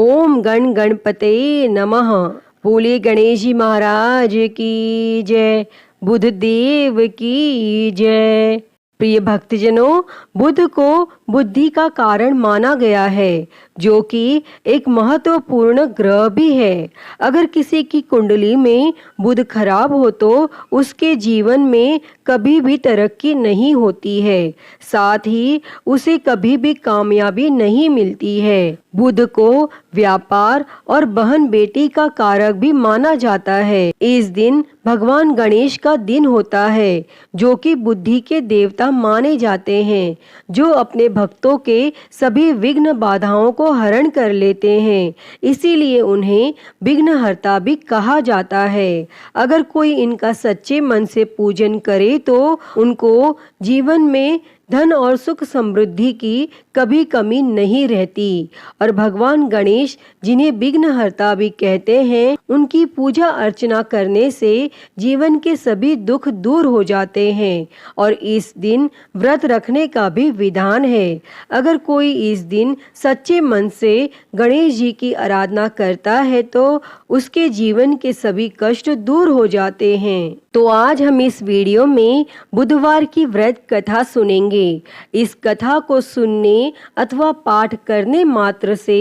ओम गण गणपते नमः। बोले गणेश जी महाराज की जय, बुध देव की जय। प्रिय भक्तजनों, बुध को बुद्धि का कारण माना गया है, जो कि एक महत्वपूर्ण ग्रह भी है। अगर किसी की कुंडली में बुध खराब हो तो उसके जीवन में कभी भी तरक्की नहीं होती है, साथ ही उसे कभी भी कामयाबी नहीं मिलती है। बुध को व्यापार और बहन बेटी का कारक भी माना जाता है। इस दिन भगवान गणेश का दिन होता है, जो कि बुद्धि के देवता माने जाते हैं, जो अपने भक्तों के सभी विघ्न बाधाओं को हरण कर लेते हैं। इसीलिए उन्हें विघ्नहर्ता भी कहा जाता है। अगर कोई इनका सच्चे मन से पूजन करे तो उनको जीवन में धन और सुख समृद्धि की कभी कमी नहीं रहती। और भगवान गणेश, जिन्हें विघ्नहर्ता भी कहते हैं, उनकी पूजा अर्चना करने से जीवन के सभी दुख दूर हो जाते हैं। और इस दिन व्रत रखने का भी विधान है। अगर कोई इस दिन सच्चे मन से गणेश जी की आराधना करता है तो उसके जीवन के सभी कष्ट दूर हो जाते हैं। तो आज हम इस वीडियो में बुधवार की व्रत कथा सुनेंगे। इस कथा को सुनने अथवा पाठ करने मात्र से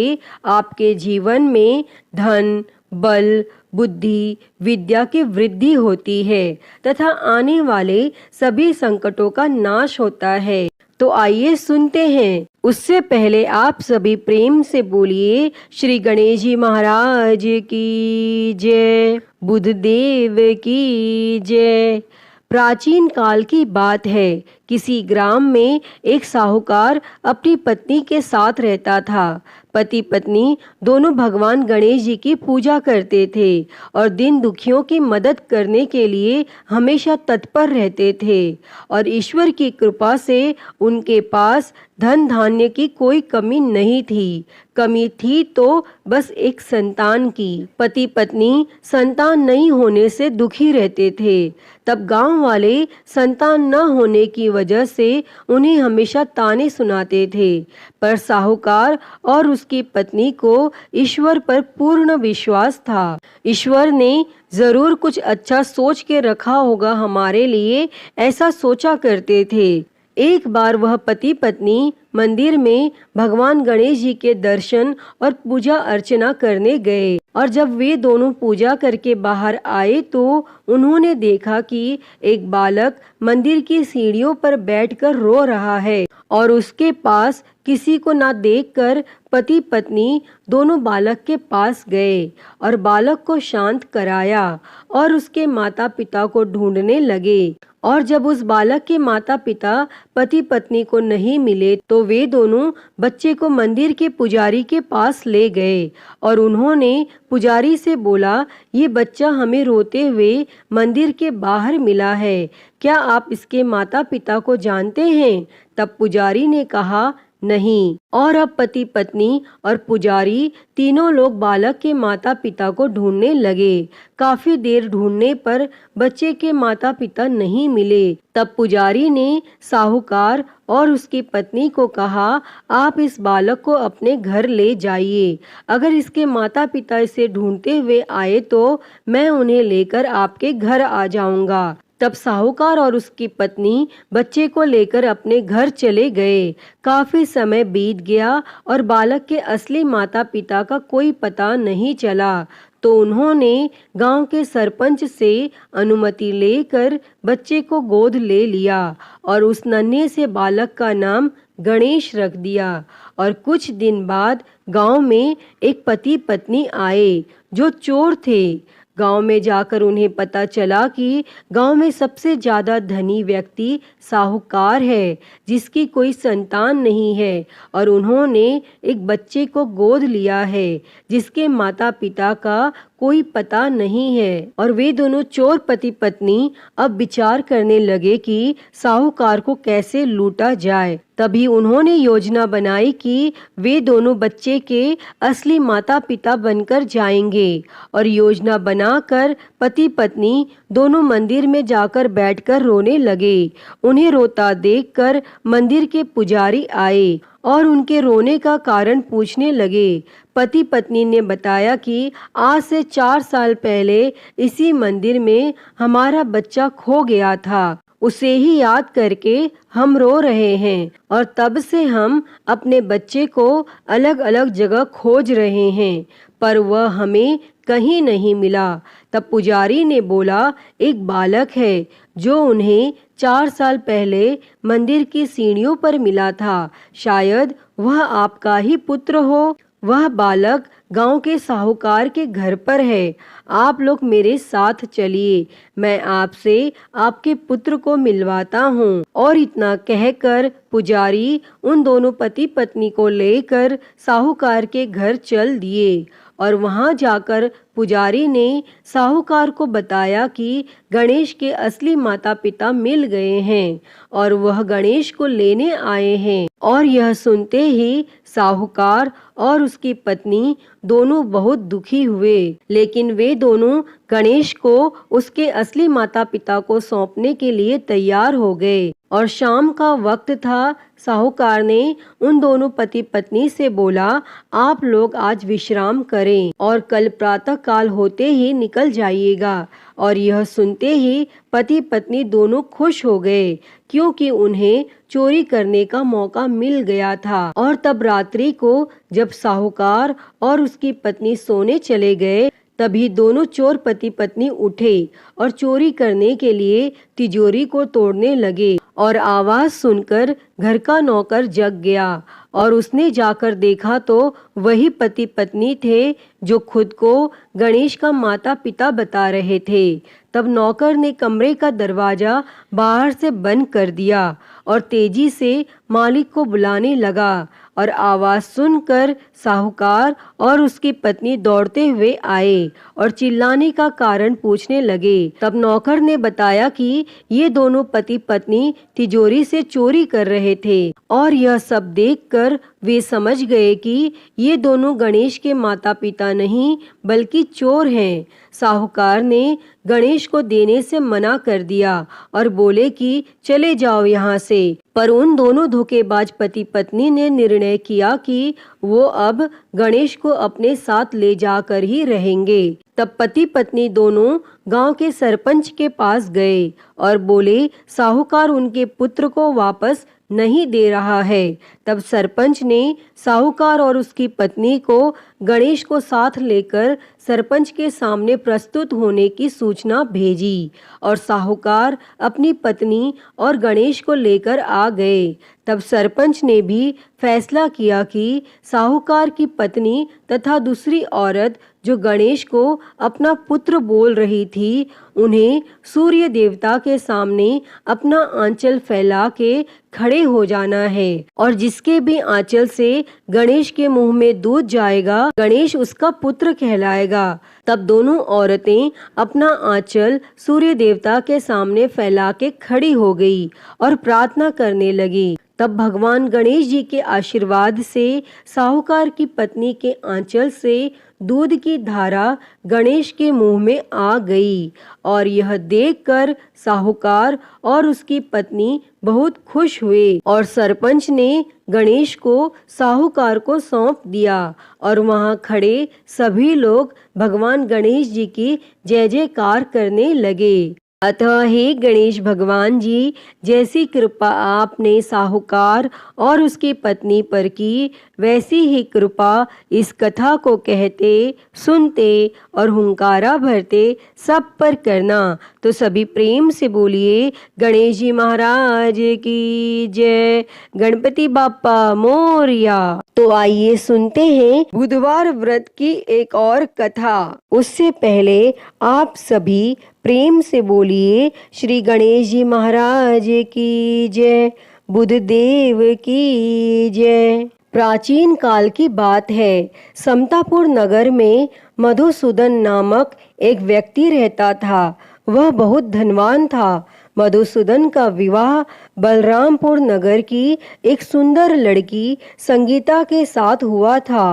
आपके जीवन में धन, बल, बुद्धि, विद्या की वृद्धि होती है तथा आने वाले सभी संकटों का नाश होता है। तो आइए सुनते हैं। उससे पहले आप सभी प्रेम से बोलिए श्री गणेश जी महाराज की जय, बुध देव की जय। प्राचीन काल की बात है। किसी ग्राम में एक साहूकार अपनी पत्नी के साथ रहता था। पति पत्नी दोनों भगवान गणेश जी की पूजा करते थे और दिन दुखियों की मदद करने के लिए हमेशा तत्पर रहते थे। और ईश्वर की कृपा से उनके पास धन धान्य की कोई कमी नहीं थी। कमी थी तो बस एक संतान की। पति पत्नी संतान नहीं होने से दुखी रहते थे। तब गांव वाले संतान न होने की वजह से उन्हें हमेशा ताने सुनाते थे। पर साहूकार और उसकी पत्नी को ईश्वर पर पूर्ण विश्वास था। ईश्वर ने जरूर कुछ अच्छा सोच के रखा होगा हमारे लिए, ऐसा सोचा करते थे। एक बार वह पति पत्नी मंदिर में भगवान गणेश जी के दर्शन और पूजा अर्चना करने गए। और जब वे दोनों पूजा करके बाहर आए तो उन्होंने देखा कि एक बालक मंदिर की सीढ़ियों पर बैठकर रो रहा है। और उसके पास किसी को ना देखकर पति पत्नी दोनों बालक के पास गए और बालक को शांत कराया और उसके माता पिता को ढूंढने लगे। और जब उस बालक के माता पिता पति पत्नी को नहीं मिले तो वे दोनों बच्चे को मंदिर के पुजारी के पास ले गए और उन्होंने पुजारी से बोला, ये बच्चा हमें रोते हुए मंदिर के बाहर मिला है, क्या आप इसके माता पिता को जानते हैं? तब पुजारी ने कहा, नहीं। और अब पति पत्नी और पुजारी तीनों लोग बालक के माता पिता को ढूंढने लगे। काफी देर ढूंढने पर बच्चे के माता पिता नहीं मिले। तब पुजारी ने साहूकार और उसकी पत्नी को कहा, आप इस बालक को अपने घर ले जाइए। अगर इसके माता पिता इसे ढूंढते हुए आए तो मैं उन्हें लेकर आपके घर आ जाऊंगा। तब साहूकार और उसकी पत्नी बच्चे को लेकर अपने घर चले गए। काफी समय बीत गया और बालक के असली माता पिता का कोई पता नहीं चला। तो उन्होंने गांव के सरपंच से अनुमति लेकर बच्चे को गोद ले लिया और उस नन्हे से बालक का नाम गणेश रख दिया। और कुछ दिन बाद गांव में एक पति पत्नी आए जो चोर थे। गांव में जाकर उन्हें पता चला कि गांव में सबसे ज्यादा धनी व्यक्ति साहूकार है, जिसकी कोई संतान नहीं है और उन्होंने एक बच्चे को गोद लिया है जिसके माता पिता का कोई पता नहीं है। और वे दोनों चोर पति पत्नी अब विचार करने लगे कि साहूकार को कैसे लूटा जाए। तभी उन्होंने योजना बनाई कि वे दोनों बच्चे के असली माता पिता बनकर जाएंगे और योजना बनाकर पति पत्नी दोनों मंदिर में जाकर बैठकर रोने लगे। उन्हें रोता देखकर मंदिर के पुजारी आए और उनके रोने का कारण पूछने लगे। पति पत्नी ने बताया कि आज से 4 साल पहले इसी मंदिर में हमारा बच्चा खो गया था, उसे ही याद करके हम रो रहे हैं और तब से हम अपने बच्चे को अलग अलग जगह खोज रहे हैं, पर वह हमें कहीं नहीं मिला। तब पुजारी ने बोला, एक बालक है जो उन्हें 4 साल पहले मंदिर की सीढ़ियों पर मिला था, शायद वह आपका ही पुत्र हो। वह बालक गांव के साहूकार के घर पर है, आप लोग मेरे साथ चलिए, मैं आपसे आपके पुत्र को मिलवाता हूँ। और इतना कहकर पुजारी उन दोनों पति पत्नी को लेकर साहूकार के घर चल दिए और वहां जाकर पुजारी ने साहूकार को बताया कि गणेश के असली माता पिता मिल गए हैं और वह गणेश को लेने आए हैं। और यह सुनते ही साहूकार और उसकी पत्नी दोनों बहुत दुखी हुए, लेकिन वे दोनों गणेश को उसके असली माता पिता को सौंपने के लिए तैयार हो गए। और शाम का वक्त था। साहूकार ने उन दोनों पति पत्नी से बोला, आप लोग आज विश्राम करें और कल प्रातः काल होते ही निकल जाइएगा। और यह सुनते ही पति पत्नी दोनों खुश हो गए, क्योंकि उन्हें चोरी करने का मौका मिल गया था। और तब रात्रि को जब साहूकार और उसकी पत्नी सोने चले गए, तभी दोनों चोर पति पत्नी उठे और चोरी करने के लिए तिजोरी को तोड़ने लगे। और आवाज सुनकर घर का नौकर जग गया और उसने जाकर देखा तो वही पति पत्नी थे जो खुद को गणेश का माता पिता बता रहे थे। तब नौकर ने कमरे का दरवाजा बाहर से बंद कर दिया और तेजी से मालिक को बुलाने लगा। और आवाज सुनकर साहूकार और उसकी पत्नी दौड़ते हुए आए और चिल्लाने का कारण पूछने लगे। तब नौकर ने बताया कि ये दोनों पति पत्नी तिजोरी से चोरी कर रहे थे और यह सब देखकर वे समझ गए कि ये दोनों गणेश के माता पिता नहीं बल्कि चोर हैं। साहूकार ने गणेश को देने से मना कर दिया और बोले कि चले जाओ यहाँ से। पर उन दोनों धोखेबाज पति पत्नी ने निर्णय किया कि वो अब गणेश को अपने साथ ले जाकर ही रहेंगे। तब पति पत्नी दोनों गांव के सरपंच के पास गए और बोले, साहूकार उनके पुत्र को वापस नहीं दे रहा है। तब सरपंच ने साहूकार और उसकी पत्नी को गणेश को साथ लेकर सरपंच के सामने प्रस्तुत होने की सूचना भेजी और साहूकार अपनी पत्नी और गणेश को लेकर आ गए। तब सरपंच ने भी फैसला किया कि साहूकार की पत्नी तथा दूसरी औरत जो गणेश को अपना पुत्र बोल रही थी, उन्हें सूर्य देवता के सामने अपना आंचल फैला के खड़े हो जाना है और जिसके भी आंचल से गणेश के मुंह में दूध जाएगा, गणेश उसका पुत्र कहलाएगा। तब दोनों औरतें अपना आंचल सूर्य देवता के सामने फैला के खड़ी हो गई और प्रार्थना करने लगी। तब भगवान गणेश जी के आशीर्वाद से साहूकार की पत्नी के आंचल से दूध की धारा गणेश के मुंह में आ गई और यह देखकर साहूकार और उसकी पत्नी बहुत खुश हुए और सरपंच ने गणेश को साहूकार को सौंप दिया और वहां खड़े सभी लोग भगवान गणेश जी की जय जयकार करने लगे। अतः हे गणेश भगवान जी, जैसी कृपा आपने साहूकार और उसकी पत्नी पर की, वैसी ही कृपा इस कथा को कहते, सुनते और हुंकारा भरते सब पर करना। तो सभी प्रेम से बोलिए, गणेश जी महाराज की जय, गणपति बाप्पा मोरया। तो आइए सुनते हैं बुधवार व्रत की एक और कथा। उससे पहले आप सभी प्रेम से बोलिए, श्री गणेश जी महाराज की जय, बुध देव की जय। प्राचीन काल की बात है। समतापुर नगर में मधुसूदन नामक एक व्यक्ति रहता था। वह बहुत धनवान था। मधुसूदन का विवाह बलरामपुर नगर की एक सुंदर लड़की संगीता के साथ हुआ था।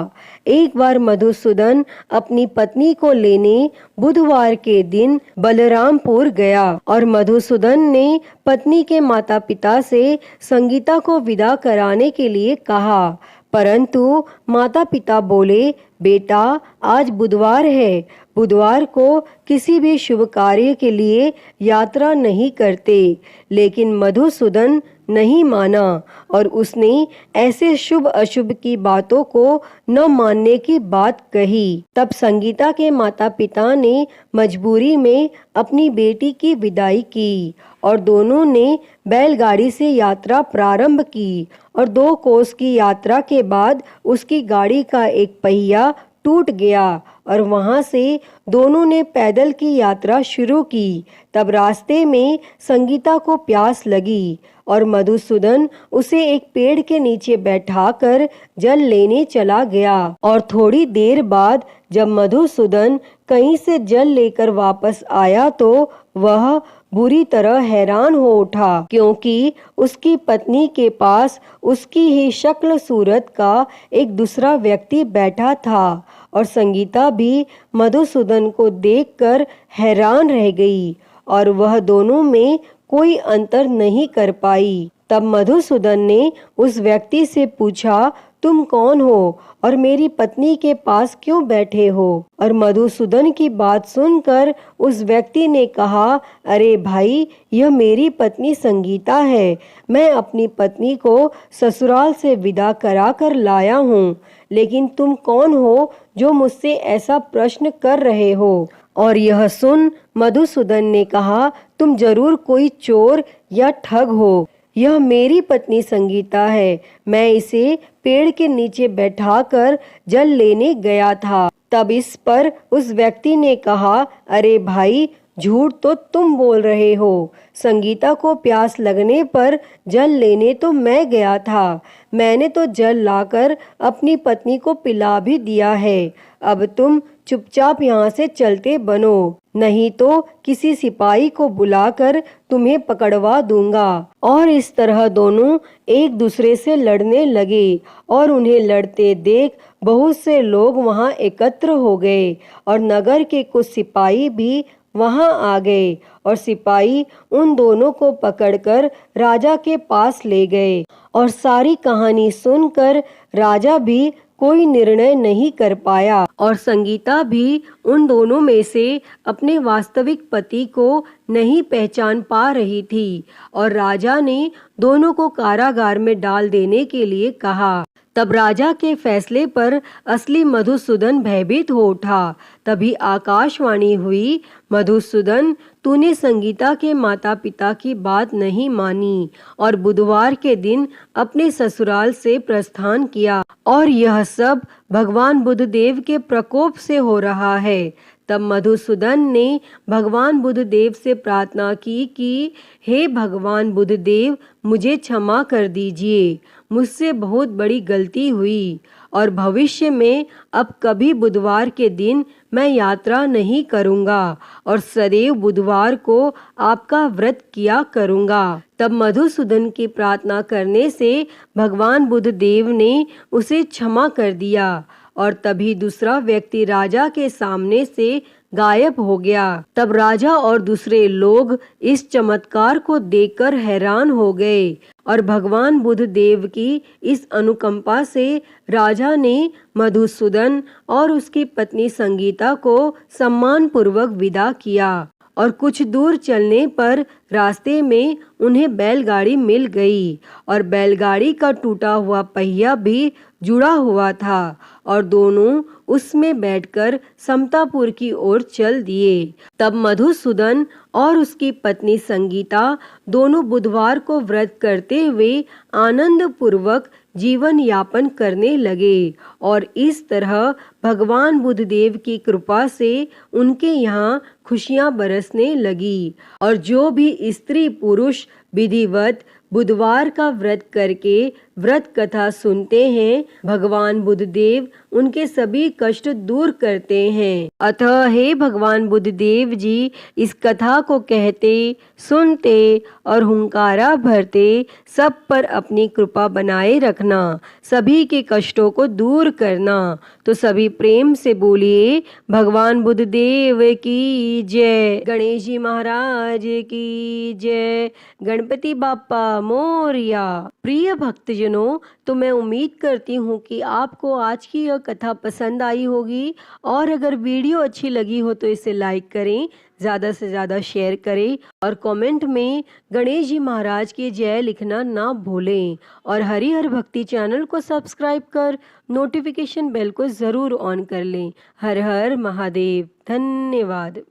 एक बार मधुसूदन अपनी पत्नी को लेने बुधवार के दिन बलरामपुर गया और मधुसूदन ने पत्नी के माता पिता से संगीता को विदा कराने के लिए कहा, परंतु माता पिता बोले, बेटा आज बुधवार है, बुधवार को किसी भी शुभ कार्य के लिए यात्रा नहीं करते। लेकिन मधुसूदन नहीं माना और उसने ऐसे शुभ अशुभ की बातों को न मानने की बात कही। तब संगीता के माता पिता ने मजबूरी में अपनी बेटी की विदाई की और दोनों ने बैलगाड़ी से यात्रा प्रारंभ की और 2 कोस की यात्रा के बाद उसकी गाड़ी का एक पहिया टूट गया और वहां से दोनों ने पैदल की यात्रा शुरू की। तब रास्ते में संगीता को प्यास लगी और मधुसूदन उसे एक पेड़ के नीचे बैठाकर जल लेने चला गया और थोड़ी देर बाद जब मधुसूदन कहीं से जल लेकर वापस आया तो वह बुरी तरह हैरान हो उठा, क्योंकि उसकी पत्नी के पास उसकी ही शक्ल सूरत का एक दूसरा व्यक्ति बैठा था और संगीता भी मधुसूदन को देखकर हैरान रह गई और वह दोनों में कोई अंतर नहीं कर पाई। तब मधुसूदन ने उस व्यक्ति से पूछा, तुम कौन हो और मेरी पत्नी के पास क्यों बैठे हो? और मधुसूदन की बात सुनकर उस व्यक्ति ने कहा, अरे भाई, यह मेरी पत्नी संगीता है। मैं अपनी पत्नी को ससुराल से विदा करा कर लाया हूँ, लेकिन तुम कौन हो जो मुझसे ऐसा प्रश्न कर रहे हो? और यह सुन मधुसूदन ने कहा, तुम जरूर कोई चोर या ठग हो। यह मेरी पत्नी संगीता है, मैं इसे पेड़ के नीचे बैठाकर जल लेने गया था। तब इस पर उस व्यक्ति ने कहा, अरे भाई, झूठ तो तुम बोल रहे हो। संगीता को प्यास लगने पर जल लेने तो मैं गया था। मैंने तो जल लाकर अपनी पत्नी को पिला भी दिया है। अब तुम चुपचाप यहाँ से चलते बनो, नहीं तो किसी सिपाही को बुलाकर तुम्हें पकड़वा दूंगा। और इस तरह दोनों एक दूसरे से लड़ने लगे और उन्हें लड़ते देख बहुत से लोग वहां एकत्र हो गए और नगर के कुछ सिपाही भी वहां आ गए और सिपाही उन दोनों को पकड़कर राजा के पास ले गए। और सारी कहानी सुनकर राजा भी कोई निर्णय नहीं कर पाया और संगीता भी उन दोनों में से अपने वास्तविक पति को नहीं पहचान पा रही थी और राजा ने दोनों को कारागार में डाल देने के लिए कहा। तब राजा के फैसले पर असली मधुसूदन भयभीत हो उठा। तभी आकाशवाणी हुई, मधुसूदन, तूने संगीता के माता पिता की बात नहीं मानी और बुधवार के दिन अपने ससुराल से प्रस्थान किया और यह सब भगवान बुद्धदेव के प्रकोप से हो रहा है। तब मधुसूदन ने भगवान बुद्धदेव से प्रार्थना की कि हे भगवान बुद्धदेव, मुझे क्षमा कर दीजिए, मुझसे बहुत बड़ी गलती हुई और भविष्य में अब कभी बुधवार के दिन मैं यात्रा नहीं करूंगा और सदैव बुधवार को आपका व्रत किया करूंगा। तब मधुसूदन की प्रार्थना करने से भगवान बुद्धदेव ने उसे क्षमा कर दिया और तभी दूसरा व्यक्ति राजा के सामने से गायब हो गया। तब राजा और दूसरे लोग इस चमत्कार को देखकर हैरान हो गए और भगवान बुद्धदेव की इस अनुकंपा से राजा ने मधुसूदन और उसकी पत्नी संगीता को सम्मान पूर्वक विदा किया और कुछ दूर चलने पर रास्ते में उन्हें बैलगाड़ी मिल गई और बैलगाड़ी का टूटा हुआ पहिया भी जुड़ा हुआ था और दोनों उसमें बैठकर समतापुर की ओर चल दिए। तब मधुसूदन और उसकी पत्नी संगीता दोनों बुधवार को व्रत करते हुए आनंद पूर्वक जीवन यापन करने लगे और इस तरह भगवान बुद्धदेव की कृपा से उनके यहाँ खुशियाँ बरसने लगी और जो भी स्त्री पुरुष विधिवत बुधवार का व्रत करके व्रत कथा सुनते हैं, भगवान बुद्धदेव उनके सभी कष्ट दूर करते हैं। अतः हे भगवान बुद्धदेव जी, इस कथा को कहते, सुनते और हुंकारा भरते सब पर अपनी कृपा बनाए रखना, सभी के कष्टों को दूर करना। तो सभी प्रेम से बोलिए भगवान बुद्धदेव की जय, गणेश जी महाराज की जय, गणपति बाप्पा मोरया। प्रिय भक्तजनों, तो मैं उम्मीद करती हूँ कि आपको आज की यह कथा पसंद आई होगी, और अगर वीडियो अच्छी लगी हो तो इसे लाइक करें, ज़्यादा से ज़्यादा शेयर करें और कमेंट में गणेश जी महाराज की जय लिखना ना भूलें। और हरिहर भक्ति चैनल को सब्सक्राइब कर नोटिफिकेशन बेल को ज़रूर ऑन कर लें। हर हर महादेव। धन्यवाद।